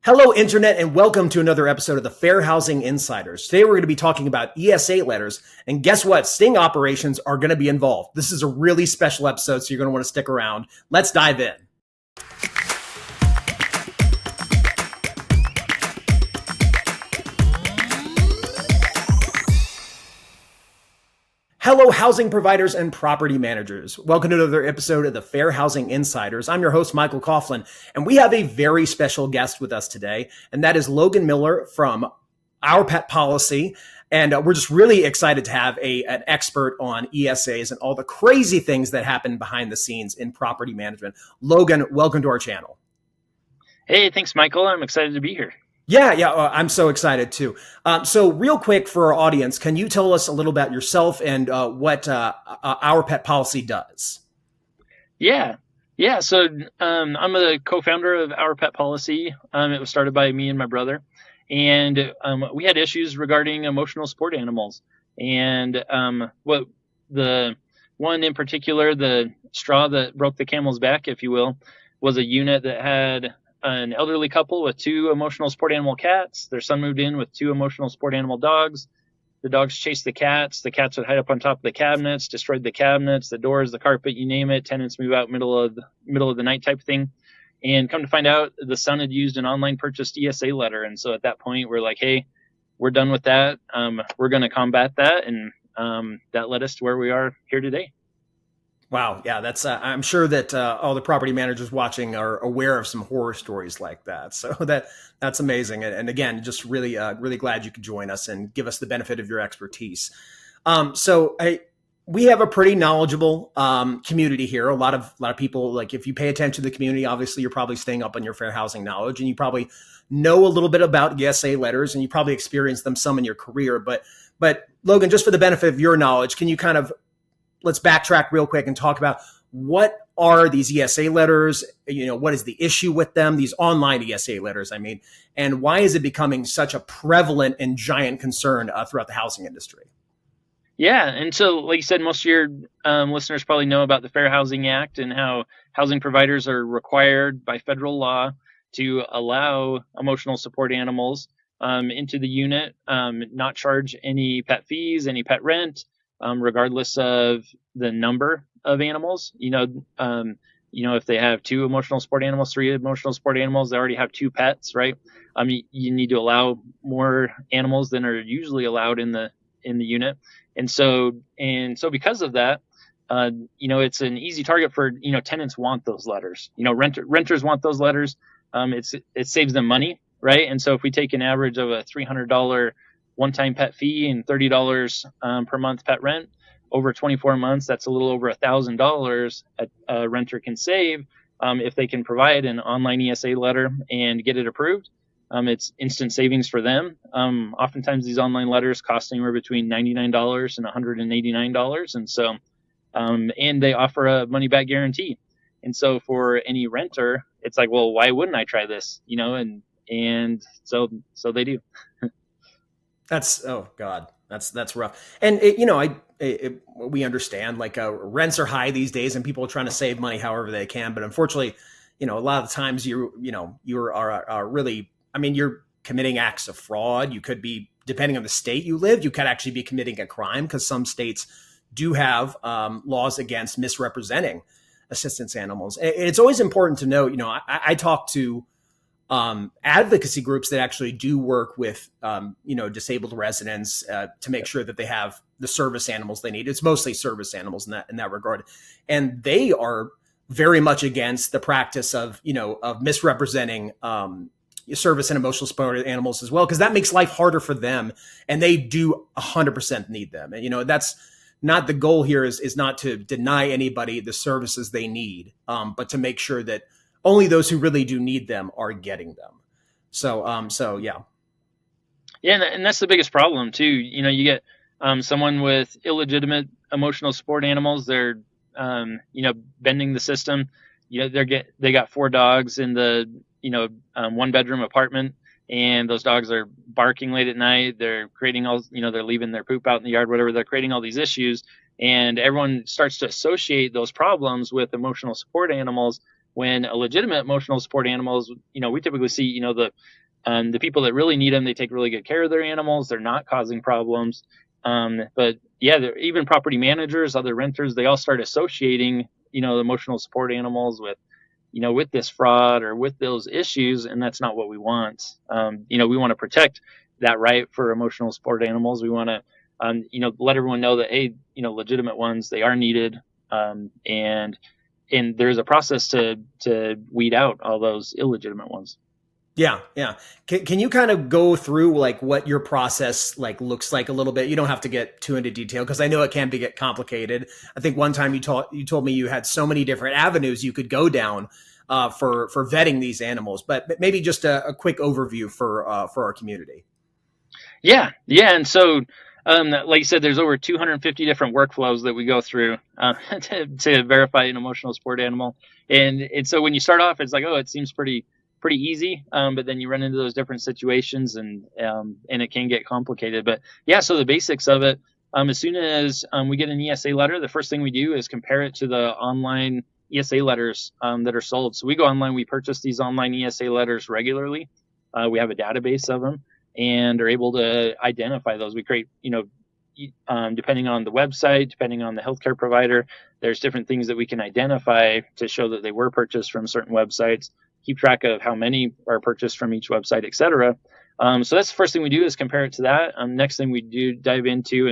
Hello, Internet, and welcome to another episode of the Fair Housing Insiders. Today, we're going to be talking about ESA letters, and guess what? Sting operations are going to be involved. This is a really special episode, so you're going to want to stick around. Let's dive in. Hello, housing providers and property managers. Welcome to another episode of the Fair Housing Insiders. I'm your host, Michael Coughlin, and we have a very special guest with us today, and that is Logan Miller from Our Pet Policy. And we're just really excited to have an expert on ESAs and all the crazy things that happen behind the scenes in property management. Logan, welcome to our channel. Hey, thanks, Michael. I'm excited to be here. Yeah, I'm so excited too. So real quick for our audience, can you tell us a little about yourself and what Our Pet Policy does? Yeah. So I'm a co-founder of Our Pet Policy. It was started by me and my brother, and we had issues regarding emotional support animals. And what the one in particular, the straw that broke the camel's back, if you will, was a unit that had an elderly couple with two emotional support animal cats. Their son moved in with two emotional support animal dogs. The dogs chased the cats. The cats would hide up on top of the cabinets, destroyed the cabinets, the doors, the carpet, you name it. Tenants move out middle of the night type thing. And come to find out, the son had used an online purchased ESA letter. And so at that point, we're like, hey, we're done with that. We're going to combat that. And that led us to where we are here today. Wow. Yeah, that's. I'm sure that all the property managers watching are aware of some horror stories like that. So that's amazing. And again, just really glad you could join us and give us the benefit of your expertise. We have a pretty knowledgeable community here. A lot of people, like if you pay attention to the community, obviously you're probably staying up on your fair housing knowledge, and you probably know a little bit about ESA letters, and you probably experienced them some in your career. But Logan, just for the benefit of your knowledge, can you kind of let's backtrack real quick and talk about what are these ESA letters? What is the issue with them? These online ESA letters, I mean, and why is it becoming such a prevalent and giant concern throughout the housing industry? Yeah, and so, like you said, most of your listeners probably know about the Fair Housing Act and how housing providers are required by federal law to allow emotional support animals into the unit, not charge any pet fees, any pet rent, regardless of the number of animals. If they have two emotional support animals, three emotional support animals, they already have two pets, right? You need to allow more animals than are usually allowed in the unit. And so because of that, it's an easy target for, tenants want those letters. Renters want those letters. It saves them money, right? And so if we take an average of a $300 one-time pet fee and $30 per month pet rent over 24 months, that's a little over $1,000 a renter can save if they can provide an online ESA letter and get it approved. It's instant savings for them. Oftentimes these online letters cost anywhere between $99 and $189. And so, and they offer a money back guarantee. And so for any renter, it's like, well, why wouldn't I try this? And so they do. That's, oh God, that's rough. And we understand rents are high these days and people are trying to save money however they can. But unfortunately, a lot of the times you are really, you're committing acts of fraud. You could be, depending on the state you live, you could actually be committing a crime because some states do have laws against misrepresenting assistance animals. And it's always important to note, I talk to advocacy groups that actually do work with, disabled residents to make sure that they have the service animals they need. It's mostly service animals in that regard. And they are very much against the practice of misrepresenting service and emotional support animals as well, because that makes life harder for them. And they do 100% need them. And, that's not the goal here is not to deny anybody the services they need, but to make sure that only those who really do need them are getting them. Yeah. Yeah, and that's the biggest problem too. You get someone with illegitimate emotional support animals. They're bending the system. They got 4 dogs in the 1-bedroom apartment, and those dogs are barking late at night. They're creating all they're leaving their poop out in the yard, whatever. They're creating all these issues, and everyone starts to associate those problems with emotional support animals. when a legitimate emotional support animal is, we typically see, the people that really need them, they take really good care of their animals. They're not causing problems. But yeah, even property managers, other renters, they all start associating, emotional support animals with this fraud or with those issues, and that's not what we want. We want to protect that right for emotional support animals. We want to, let everyone know that, hey, legitimate ones, they are needed, and there's a process to weed out all those illegitimate ones. Yeah, yeah. Can you kind of go through like what your process like looks like a little bit? You don't have to get too into detail because I know it can get complicated. I think one time you told me you had so many different avenues you could go down for vetting these animals, but maybe just a quick overview for our community. Yeah, and so, like you said, there's over 250 different workflows that we go through to verify an emotional support animal, and so when you start off, it's like, oh, it seems pretty easy, but then you run into those different situations, and it can get complicated. But yeah, so the basics of it, as soon as we get an ESA letter, the first thing we do is compare it to the online ESA letters that are sold. So we go online, we purchase these online ESA letters regularly. We have a database of them and are able to identify those. We create, depending on the website, depending on the healthcare provider, there's different things that we can identify to show that they were purchased from certain websites, keep track of how many are purchased from each website, etc. So that's the first thing we do is compare it to that. Next thing we do dive into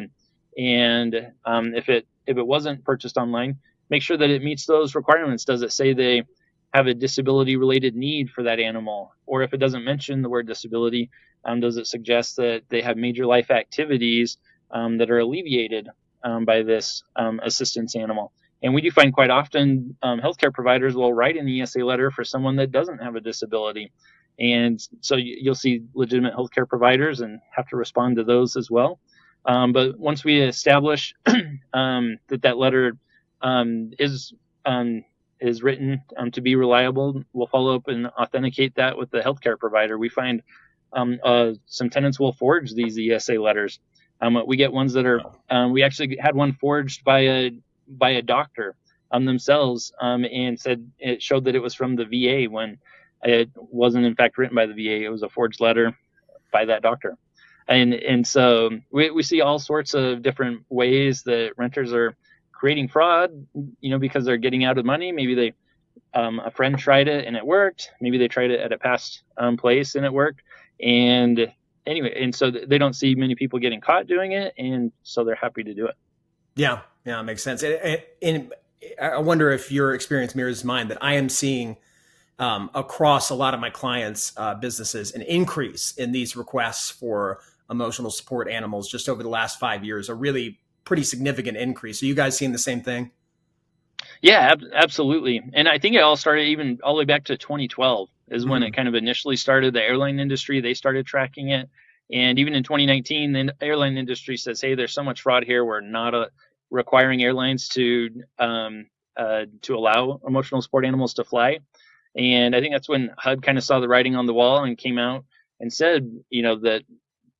and if it wasn't purchased online, make sure that it meets those requirements. Does it say they have a disability related need for that animal? Or if it doesn't mention the word disability, does it suggest that they have major life activities that are alleviated by this assistance animal? And we do find quite often healthcare providers will write an ESA letter for someone that doesn't have a disability. And so you'll see legitimate healthcare providers and have to respond to those as well. But once we establish that letter is written to be reliable, we'll follow up and authenticate that with the healthcare provider. We find some tenants will forge these ESA letters. We get ones that are, we actually had one forged by a doctor themselves, and said it showed that it was from the VA when it wasn't in fact written by the VA. It was a forged letter by that doctor. And so we see all sorts of different ways that renters are creating fraud, because they're getting out of money. Maybe they a friend tried it and it worked. Maybe they tried it at a past place and it worked. And anyway, and so they don't see many people getting caught doing it, and so they're happy to do it. Yeah, it makes sense. And I wonder if your experience mirrors mine, that I am seeing across a lot of my clients' businesses an increase in these requests for emotional support animals just over the last 5 years, a really pretty significant increase. Are you guys seeing the same thing? Yeah, absolutely. And I think it all started even all the way back to 2012 is when it kind of initially started. The airline industry, they started tracking it. And even in 2019, the airline industry says, hey, there's so much fraud here. We're not requiring airlines to allow emotional support animals to fly. And I think that's when HUD kind of saw the writing on the wall and came out and said, that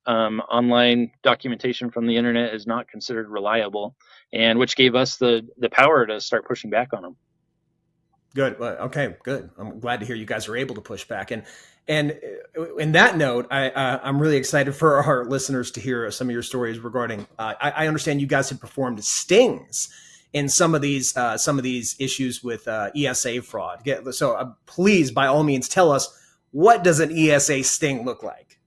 online documentation from the internet is not considered reliable, and which gave us the power to start pushing back on them. Good. Okay, good. I'm glad to hear you guys are able to push back. And in that note, I'm really excited for our listeners to hear some of your stories regarding. I understand you guys had performed stings in some of these issues with ESA fraud. So please, by all means, tell us, what does an ESA sting look like?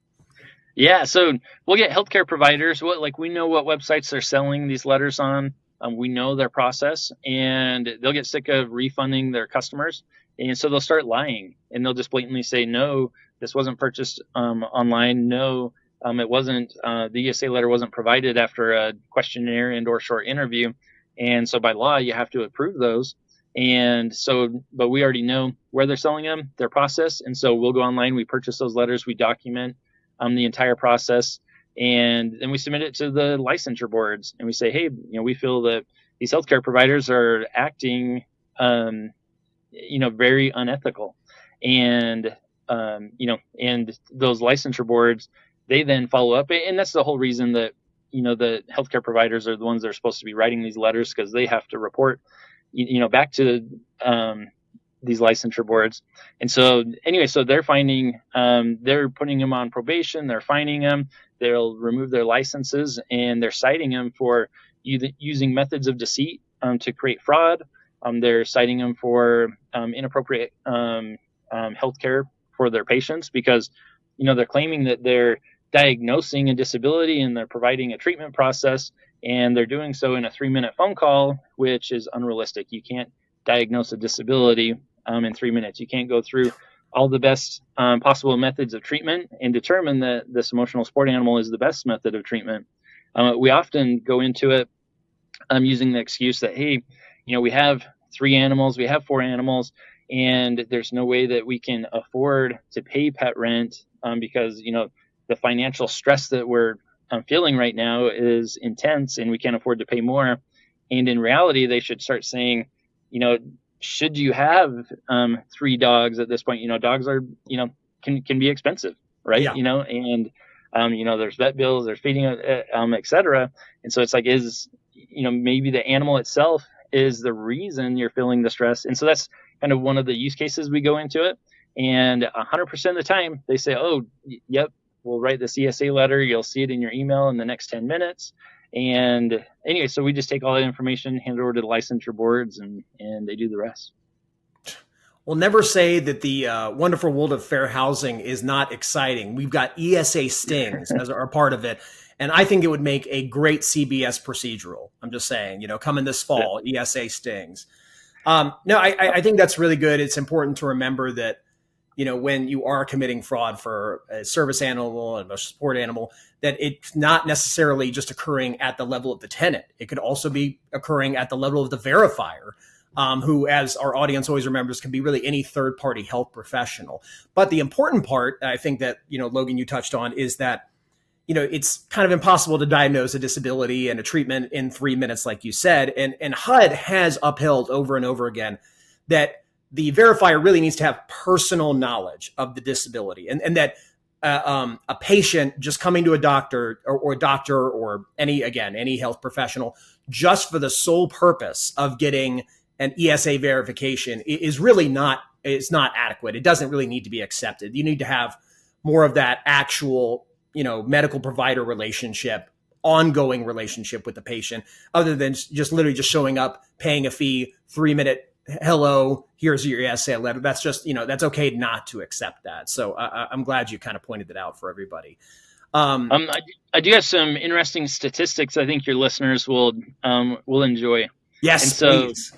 Yeah, so we'll get healthcare providers. We know what websites they're selling these letters on. We know their process, and they'll get sick of refunding their customers, and so they'll start lying, and they'll just blatantly say, no, this wasn't purchased online. No, it wasn't. The ESA letter wasn't provided after a questionnaire and/or short interview, and so by law you have to approve those. And so, but we already know where they're selling them, their process, and so we'll go online, we purchase those letters, we document the entire process, and then we submit it to the licensure boards, and we say, hey, we feel that these healthcare providers are acting, very unethical, and and those licensure boards, they then follow up, and that's the whole reason that the healthcare providers are the ones that are supposed to be writing these letters, because they have to report, back to these licensure boards. And so anyway, so they're finding they're putting them on probation, they're fining them, they'll remove their licenses, and they're citing them for using methods of deceit to create fraud. They're citing them for inappropriate healthcare for their patients, because they're claiming that they're diagnosing a disability and they're providing a treatment process, and they're doing so in a 3-minute phone call, which is unrealistic. You can't diagnose a disability in 3 minutes. You can't go through all the best possible methods of treatment and determine that this emotional support animal is the best method of treatment. We often go into it using the excuse that, hey, we have 3 animals, we have 4 animals, and there's no way that we can afford to pay pet rent because the financial stress that we're feeling right now is intense, and we can't afford to pay more. And in reality, they should start saying, should you have 3 dogs at this point? Dogs are can be expensive, right? Yeah. And there's vet bills, there's feeding, etc. And so it's like, is maybe the animal itself is the reason you're feeling the stress. And so that's kind of one of the use cases we go into it. And 100% of the time they say, oh, yep, we'll write this ESA letter. You'll see it in your email in the next 10 minutes. And anyway, so we just take all that information, hand it over to the licensure boards, and they do the rest. We'll never say that the wonderful world of fair housing is not exciting. We've got ESA stings as a part of it. And I think it would make a great CBS procedural. I'm just saying, coming this fall, ESA stings. No, I think that's really good. It's important to remember that, when you are committing fraud for a service animal and a support animal, that it's not necessarily just occurring at the level of the tenant. It could also be occurring at the level of the verifier, who, as our audience always remembers, can be really any third-party health professional. But the important part, I think that, Logan, you touched on, is that, it's kind of impossible to diagnose a disability and a treatment in 3 minutes, like you said. And HUD has upheld over and over again that the verifier really needs to have personal knowledge of the disability, and that a patient just coming to a doctor or any health professional just for the sole purpose of getting an ESA verification is really not adequate. It doesn't really need to be accepted. You need to have more of that actual medical provider relationship, ongoing relationship with the patient, other than just literally just showing up, paying a fee, 3-minute hello, here's your ESA letter. That's just, that's okay not to accept that. So I'm glad you kind of pointed that out for everybody. I do have some interesting statistics I think your listeners will enjoy. Yes, please.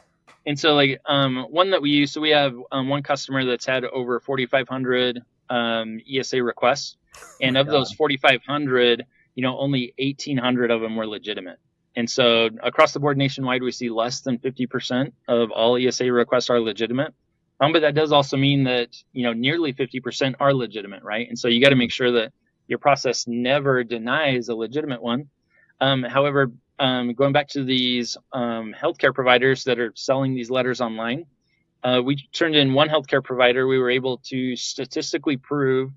And so like one that we use, so we have one customer that's had over 4,500 ESA requests. And of those 4,500, only 1,800 of them were legitimate. And so across the board nationwide, we see less than 50% of all ESA requests are legitimate. But that does also mean that, nearly 50% are legitimate, right? And so you got to make sure that your process never denies a legitimate one. However, going back to these healthcare providers that are selling these letters online, we turned in one healthcare provider. We were able to statistically prove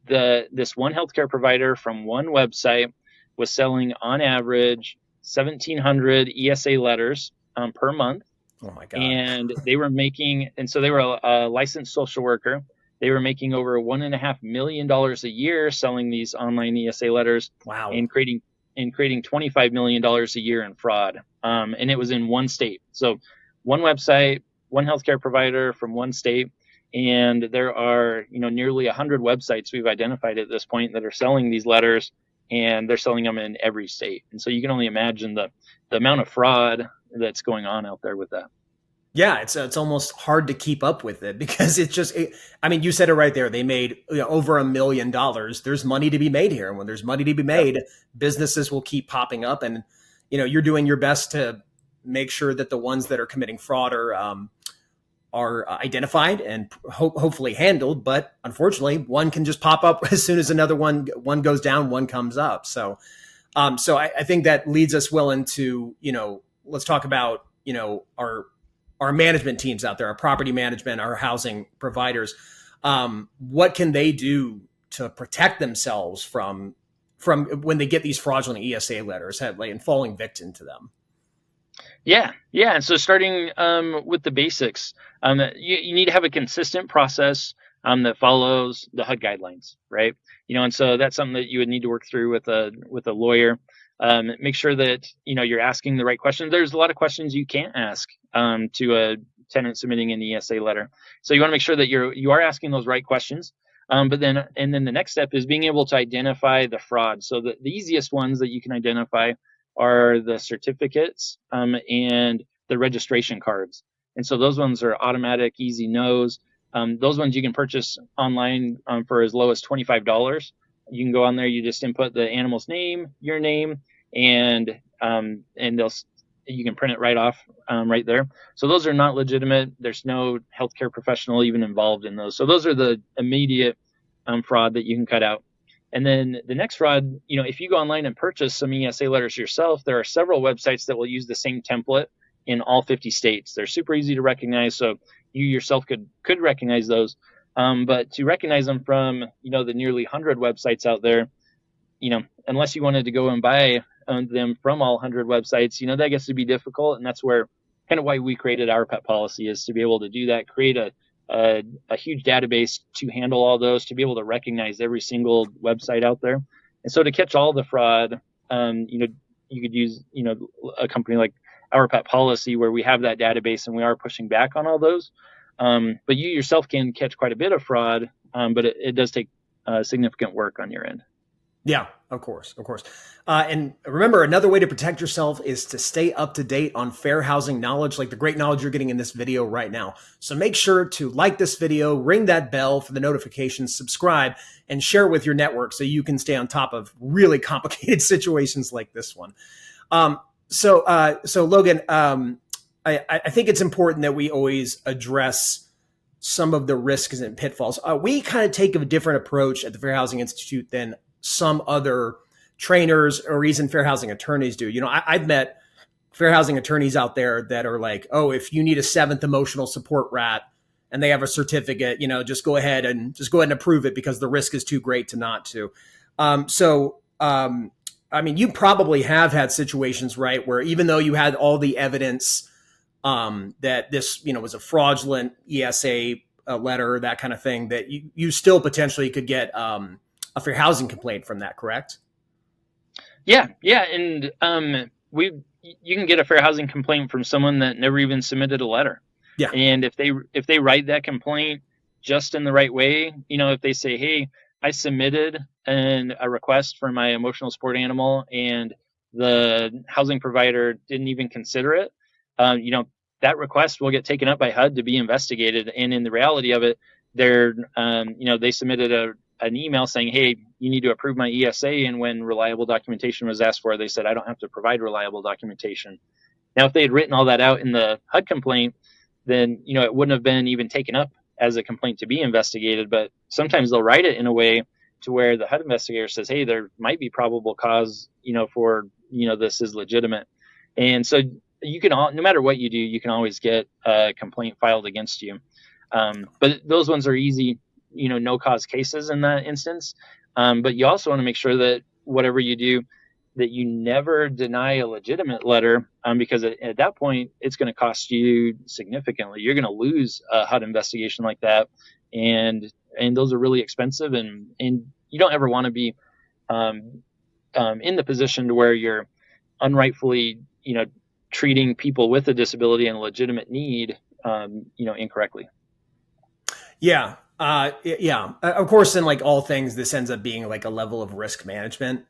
that this one healthcare provider from one website was selling on average 1,700 ESA letters per month. Oh my God. And they were a licensed social worker. They were making over $1.5 million a year selling these online ESA letters. Wow. And creating $25 million a year in fraud. And it was in one state. So one website, one healthcare provider from one state. And there are, nearly 100 websites we've identified at this point that are selling these letters, and they're selling them in every state. And so you can only imagine the amount of fraud that's going on out there with that. Yeah, it's almost hard to keep up with it, because it's just, you said it right there. They made over $1 million. There's money to be made here. And when there's money to be made, businesses will keep popping up. And, you're doing your best to make sure that the ones that are committing fraud are identified and hopefully handled. But unfortunately, one can just pop up as soon as another one goes down, one comes up. So I think that leads us well into, let's talk about, our management teams out there, our property management, our housing providers. What can they do to protect themselves from when they get these fraudulent ESA letters and falling victim to them? Yeah, yeah. And so starting with the basics, you need to have a consistent process that follows the HUD guidelines, right? And so that's something that you would need to work through with a lawyer. Make sure that you're asking the right questions. There's a lot of questions you can't ask to a tenant submitting an ESA letter, so you want to make sure that you are asking those right questions. But then the next step is being able to identify the fraud. So the easiest ones that you can identify are the certificates and the registration cards. And so those ones are automatic, easy knows. Those ones you can purchase online for as low as $25. You can go on there, you just input the animal's name, your name, and you can print it right off right there. So those are not legitimate. There's no healthcare professional even involved in those. So those are the immediate fraud that you can cut out. And then the next fraud, if you go online and purchase some ESA letters yourself, there are several websites that will use the same template in all 50 states. They're super easy to recognize, so you yourself could recognize those. But to recognize them from, the nearly 100 websites out there, unless you wanted to go and buy them from all 100 websites, that gets to be difficult. And that's where kind of why we created our pet policy, is to be able to do that, create a huge database to handle all those, to be able to recognize every single website out there. And so to catch all the fraud, you could use, a company like Our Pet Policy, where we have that database and we are pushing back on all those. But you yourself can catch quite a bit of fraud, but it does take significant work on your end. Yeah, of course, of course. And remember, another way to protect yourself is to stay up to date on fair housing knowledge, like the great knowledge you're getting in this video right now. So make sure to like this video, ring that bell for the notifications, subscribe, and share with your network so you can stay on top of really complicated situations like this one. So Logan, I think it's important that we always address some of the risks and pitfalls. We kind of take a different approach at the Fair Housing Institute than some other trainers or even fair housing attorneys do. I've met fair housing attorneys out there that are like, oh, if you need a 7th emotional support rat and they have a certificate, just go ahead and approve it because the risk is too great to not to. You probably have had situations, right, where even though you had all the evidence that this, was a fraudulent ESA letter, that kind of thing, that you still potentially could get a fair housing complaint from that, correct? Yeah, and you can get a fair housing complaint from someone that never even submitted a letter. Yeah. And if they write that complaint just in the right way, if they say, hey, I submitted a request for my emotional support animal and the housing provider didn't even consider it, that request will get taken up by HUD to be investigated. And in the reality of it, they submitted an email saying, hey, you need to approve my ESA. And when reliable documentation was asked for, they said, I don't have to provide reliable documentation. Now, if they had written all that out in the HUD complaint, then, it wouldn't have been even taken up as a complaint to be investigated. But sometimes they'll write it in a way to where the HUD investigator says, hey, there might be probable cause, for, this is legitimate. And so you can, no matter what you do, you can always get a complaint filed against you. But those ones are easy, no cause cases in that instance. But you also want to make sure that whatever you do, that you never deny a legitimate letter, because at that point, it's going to cost you significantly. You're going to lose a HUD investigation like that. And those are really expensive. And you don't ever want to be in the position to where you're unrightfully, treating people with a disability and a legitimate need, incorrectly. Yeah. Of course, in like all things, this ends up being like a level of risk management.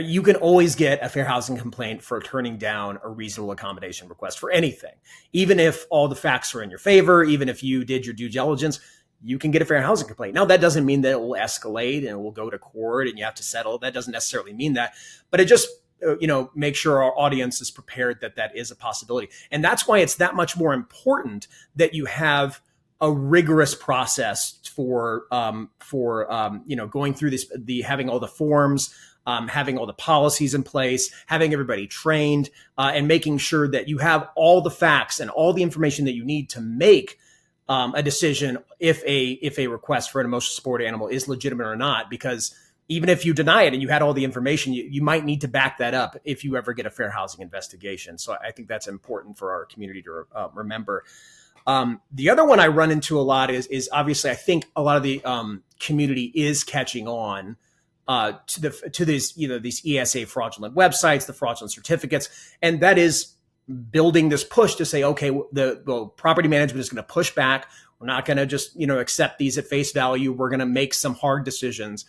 You can always get a fair housing complaint for turning down a reasonable accommodation request for anything. Even if all the facts are in your favor, even if you did your due diligence, you can get a fair housing complaint. Now, that doesn't mean that it will escalate and it will go to court and you have to settle. That doesn't necessarily mean that, but it just, make sure our audience is prepared that is a possibility. And that's why it's that much more important that you have a rigorous process for going through this, having all the forms, having all the policies in place, having everybody trained, and making sure that you have all the facts and all the information that you need to make a decision if a request for an emotional support animal is legitimate or not. Because even if you deny it and you had all the information, you might need to back that up if you ever get a fair housing investigation. So I think that's important for our community to remember. The other one I run into a lot is obviously I think a lot of the community is catching on to these these ESA fraudulent websites, the fraudulent certificates, and that is building this push to say, okay, the property management is going to push back. We're not going to just accept these at face value. We're going to make some hard decisions.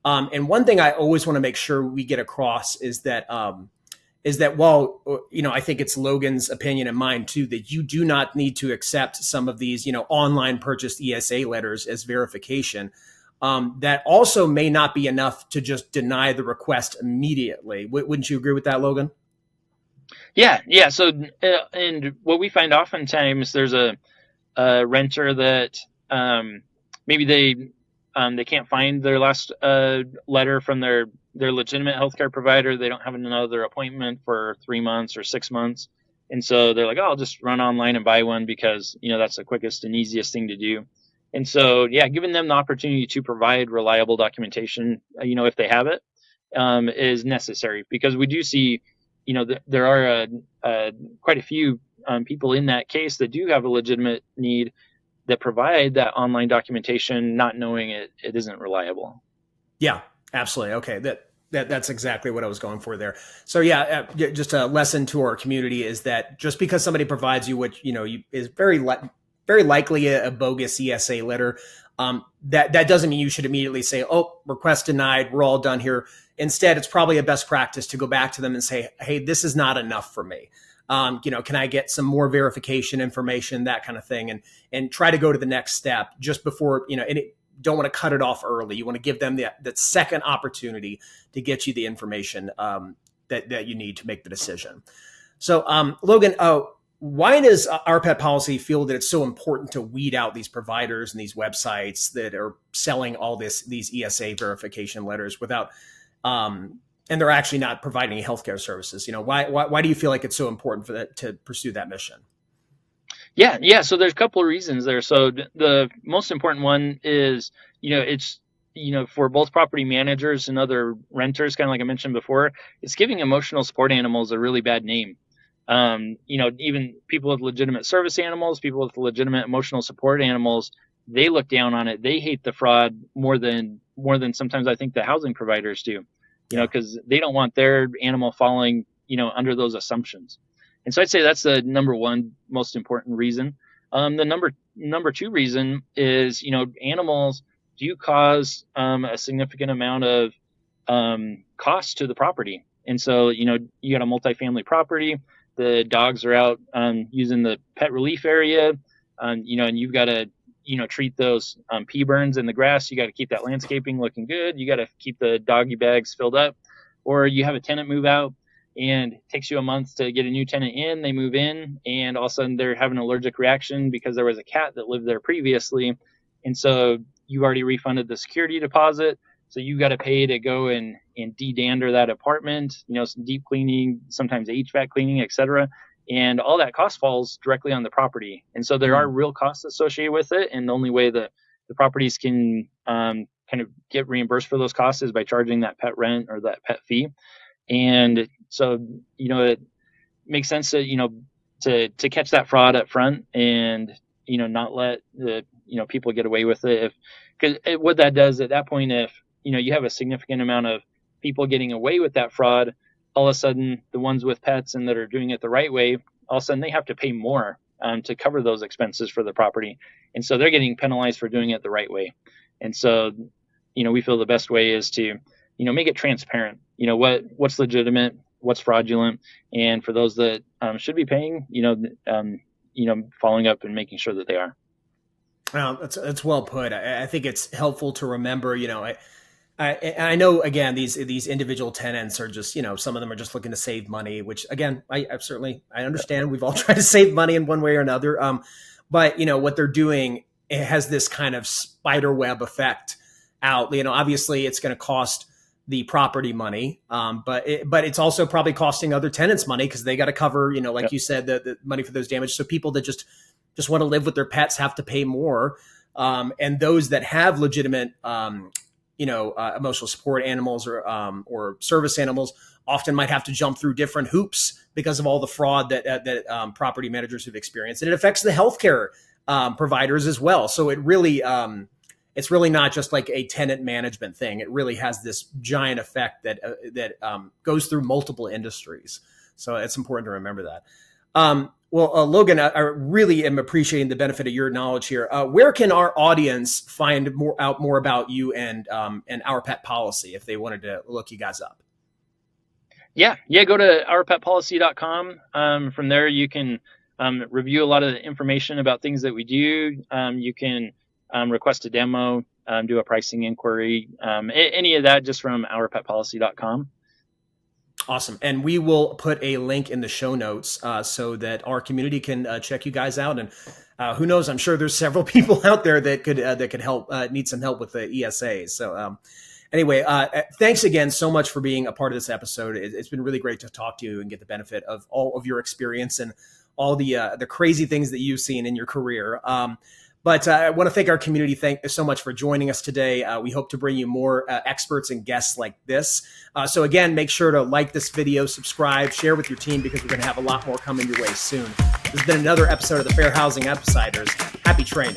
And one thing I always want to make sure we get across is that while I think it's Logan's opinion and mine too, that you do not need to accept some of these online purchased ESA letters as verification. That also may not be enough to just deny the request immediately. Wouldn't you agree with that, Logan? Yeah. So, and what we find oftentimes, there's a renter that maybe they can't find their last letter from their legitimate healthcare provider. They don't have another appointment for 3 months or 6 months, and so they're like, "Oh, I'll just run online and buy one because that's the quickest and easiest thing to do." And so, yeah, giving them the opportunity to provide reliable documentation, if they have it, is necessary, because we do see, there are quite a few people in that case that do have a legitimate need that provide that online documentation, not knowing it isn't reliable. Yeah, absolutely. Okay, that's exactly what I was going for there. So yeah, just a lesson to our community is that just because somebody provides you what is very likely a bogus ESA letter, that doesn't mean you should immediately say, "Oh, request denied. We're all done here." Instead, it's probably a best practice to go back to them and say, "Hey, this is not enough for me. Can I get some more verification information, that kind of thing," and try to go to the next step just before, and don't want to cut it off early. You want to give them that second opportunity to get you the information that you need to make the decision. So, Logan, why does our pet policy feel that it's so important to weed out these providers and these websites that are selling all these ESA verification letters without and they're actually not providing any healthcare services? Why do you feel like it's so important for that to pursue that mission? Yeah. So there's a couple of reasons there. So the most important one is, it's, for both property managers and other renters, kind of like I mentioned before, it's giving emotional support animals a really bad name. Even people with legitimate service animals, people with legitimate emotional support animals, they look down on it. They hate the fraud more than sometimes I think the housing providers do, because they don't want their animal falling, under those assumptions. And so I'd say that's the number one most important reason. The number two reason is, animals do cause a significant amount of cost to the property. And so, you got a multifamily property, the dogs are out using the pet relief area, and you've got to, treat those pea burns in the grass. You got to keep that landscaping looking good. You got to keep the doggy bags filled up. Or you have a tenant move out, and it takes you a month to get a new tenant in. They move in, and all of a sudden they're having an allergic reaction because there was a cat that lived there previously. And so you've already refunded the security deposit. So you got to pay to go and de-dander that apartment, some deep cleaning, sometimes HVAC cleaning, etc. And all that cost falls directly on the property. And so there are real costs associated with it. And the only way that the properties can kind of get reimbursed for those costs is by charging that pet rent or that pet fee. And so, it makes sense to, to catch that fraud up front and, not let the, people get away with it. Because what that does at that point, if, you have a significant amount of people getting away with that fraud, all of a sudden the ones with pets and that are doing it the right way, all of a sudden they have to pay more to cover those expenses for the property. And so they're getting penalized for doing it the right way. And so, we feel the best way is to, make it transparent, what's legitimate, what's fraudulent. And for those that should be paying, following up and making sure that they are. Well, that's well put. I think it's helpful to remember, I know, again, these individual tenants are just, some of them are just looking to save money, which again, I understand. We've all tried to save money in one way or another. But what they're doing, it has this kind of spider web effect out. Obviously it's going to cost the property money, but it's also probably costing other tenants money because they got to cover, like you said, the money for those damages. So people that just want to live with their pets have to pay more. And those that have legitimate emotional support animals or service animals often might have to jump through different hoops because of all the fraud that property managers have experienced, and it affects the healthcare providers as well. So it's really not just like a tenant management thing. It really has this giant effect that goes through multiple industries. So it's important to remember that. Logan, I really am appreciating the benefit of your knowledge here. Where can our audience find out more about you and Our Pet Policy if they wanted to look you guys up? Yeah. Go to ourpetpolicy.com. From there, you can review a lot of the information about things that we do. You can request a demo, do a pricing inquiry, any of that just from ourpetpolicy.com. Awesome. And we will put a link in the show notes so that our community can check you guys out. And who knows, I'm sure there's several people out there that could help, need some help with the ESA. So anyway, thanks again so much for being a part of this episode. It's been really great to talk to you and get the benefit of all of your experience and all the crazy things that you've seen in your career. But I want to thank our community. Thank you so much for joining us today. We hope to bring you more experts and guests like this. So again, make sure to like this video, subscribe, share with your team, because we're going to have a lot more coming your way soon. This has been another episode of the Fair Housing Outsiders. Happy training.